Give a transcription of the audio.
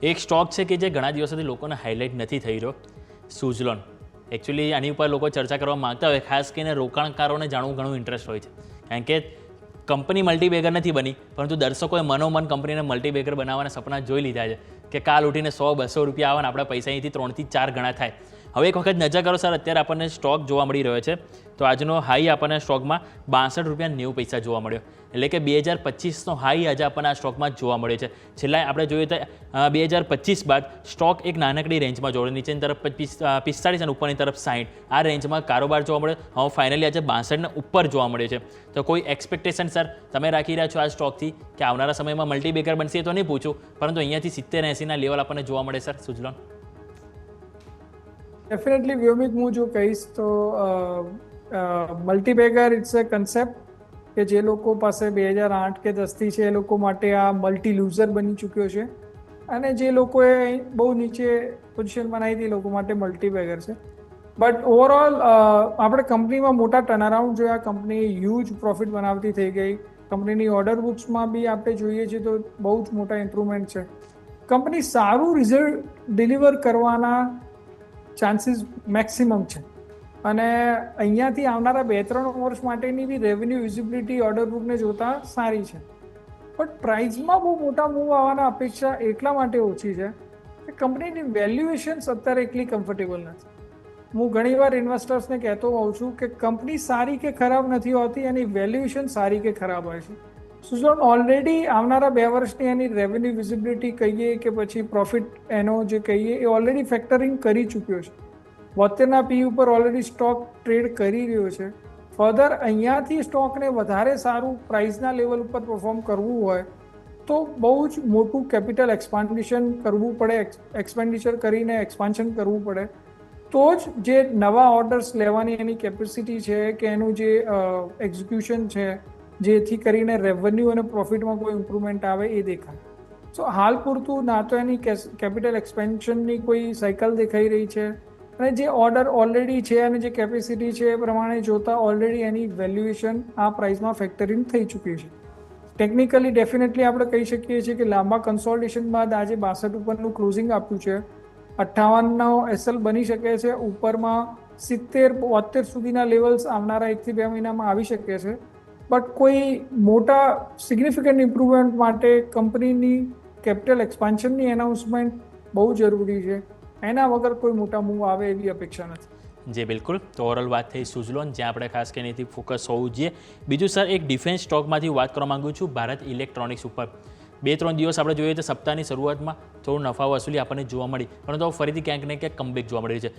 એક સ્ટોક છે કે જે ઘણા દિવસોથી લોકોને હાઇલાઇટ નથી થઈ રહ્યો, સુઝલોન. એકચ્યુઅલી આની ઉપર લોકો ચર્ચા કરવા માગતા હોય, ખાસ કરીને રોકાણકારોને જાણવું ઘણું ઇન્ટરેસ્ટ હોય છે, કારણ કે કંપની મલ્ટીબેગર નથી બની, પરંતુ દર્શકોએ મનોમન કંપનીને મલ્ટીબેગર બનાવવાના સપના જોઈ લીધા છે કે કાલ ઉઠીને 100-200 રૂપિયા આવે ને આપણા પૈસા અહીંથી 3 થી 4 ગણા થાય. હવે એક વખત નજર કરો સર, અત્યારે આપણને સ્ટોક જોવા મળી રહ્યો છે, તો આજનો હાઈ આપણને સ્ટોકમાં 62.90 જોવા મળ્યો, એટલે કે 2025નો હાઈ આજે આપણને આ સ્ટોકમાં જોવા મળ્યો છે. છેલ્લા આપણે જોઈએ તો 2025 બાદ સ્ટોક એક નાનકડી રેન્જમાં જોડે, નીચેની તરફ 45 અને ઉપરની તરફ 60, આ રેન્જમાં કારોબાર જોવા મળ્યો. હવે ફાઇનલી આજે 62 ને ઉપર જોવા મળ્યો છે. તો કોઈ એક્સપેક્ટેશન સર તમે રાખી રહ્યા છો આ સ્ટોકથી કે આવનારા સમયમાં મલ્ટીબેગર બનશે? તો નહીં પૂછું, પરંતુ અહીંયાથી 70-80ના લેવલ આપણને જોવા મળે સર સુઝલોન. ડેફિનેટલી વ્યોમિક, હું જો કહીશ તો મલ્ટીબેગર ઇટ્સ અ કન્સેપ્ટ કે જે લોકો પાસે 2008 કે 10થી છે એ લોકો માટે આ મલ્ટી લૂઝર બની ચૂક્યો છે, અને જે લોકોએ બહુ નીચે પોઝિશન બનાવી હતી એ લોકો માટે મલ્ટીબેગર છે. બટ ઓવરઓલ આપણે કંપનીમાં મોટા ટર્નઅરાઉન્ડ જોયા, કંપની હ્યુજ પ્રોફિટ બનાવતી થઈ ગઈ, કંપનીની ઓર્ડર બુક્સમાં બી આપણે જોઈએ છીએ તો બહુ જ મોટા ઇમ્પ્રુવમેન્ટ છે. કંપની સારું રિઝલ્ટ ડિલિવર કરવાના ચાન્સીસ મેક્સિમમ છે, અને અહીંયાથી આવનારા 2-3 વર્ષ માટેની બી રેવન્યુ વિઝિબિલિટી ઓર્ડર બુકને જોતા સારી છે. બટ પ્રાઇઝમાં બહુ મોટા મૂવ આવવાના અપેક્ષા એટલા માટે ઓછી છે કે કંપનીની વેલ્યુએશન્સ અત્યારે એટલી કમ્ફર્ટેબલ નથી. હું ઘણીવાર ઇન્વેસ્ટર્સને કહેતો હોઉં છું કે કંપની સારી કે ખરાબ નથી હોતી, એની વેલ્યુએશન સારી કે ખરાબ હોય છે. સુઝલોન ઓલરેડી આવનારા 2 વર્ષની એની રેવન્યુ વિઝિબિલિટી કહીએ કે પછી પ્રોફિટ એનો જે કહીએ એ ઓલરેડી ફેક્ટરિંગ કરી ચૂક્યો છે. 72ના પી ઉપર ઓલરેડી સ્ટોક ટ્રેડ કરી રહ્યો છે. ફર્ધર અહીંયાથી સ્ટોકને વધારે સારું પ્રાઇસના લેવલ ઉપર પરફોર્મ કરવું હોય તો બહુ જ મોટું કેપિટલ એક્સપાન્ડિશન કરવું પડે, એક્સપેન્ડિચર કરીને એક્સપાન્શન કરવું પડે, તો જ જે નવા ઓર્ડર્સ લેવાની એની કેપેસિટી છે કે એનું જે એક્ઝિક્યુશન છે, જેથી કરીને રેવન્યુ અને પ્રોફિટમાં કોઈ ઇમ્પ્રુવમેન્ટ આવે એ દેખાય. સો હાલ પૂરતું ના તો એની કેપિટલ એક્સપેન્શનની કોઈ સાયકલ દેખાઈ રહી છે, અને જે ઓર્ડર ઓલરેડી છે અને જે કેપેસિટી છે એ પ્રમાણે જોતા ઓલરેડી એની વેલ્યુએશન આ પ્રાઇસમાં ફેક્ટરિંગ થઈ ચૂકી છે. ટેકનિકલી ડેફિનેટલી આપણે કહી શકીએ છીએ કે લાંબા કન્સોલિડેશન બાદ આજે 62 ઉપરનું ક્લોઝિંગ આપ્યું છે. 58નો એસએલ બની શકે છે, ઉપરમાં 70-72 સુધીના લેવલ્સ આવનારા 1 થી 2 મહિનામાં આવી શકે છે. બટ કોઈ મોટા સિગ્નિફિકન્ટ ઇમ્પ્રુવમેન્ટ માટે કંપનીની કેપિટલ એક્સપાન્શનની એનાઉન્સમેન્ટ બહુ જરૂરી છે. એના વગર કોઈ મોટા મૂવ આવે એવી અપેક્ષા નથી. જી બિલકુલ. તો ઓવરઓલ વાત થઈ સુઝલોન, જ્યાં આપણે ખાસ કરીને એથી ફોકસ હોવું જોઈએ. બીજું સર, એક ડિફેન્સ સ્ટોકમાંથી વાત કરવા માગું છું, ભારત ઇલેક્ટ્રોનિક્સ ઉપર. 2-3 દિવસ આપણે જોઈએ તો સપ્તાહની શરૂઆતમાં થોડું નફા વસૂલી આપણને જોવા મળી, પરંતુ ફરીથી ક્યાંક ને ક્યાંક કમબેક જોવા મળી છે.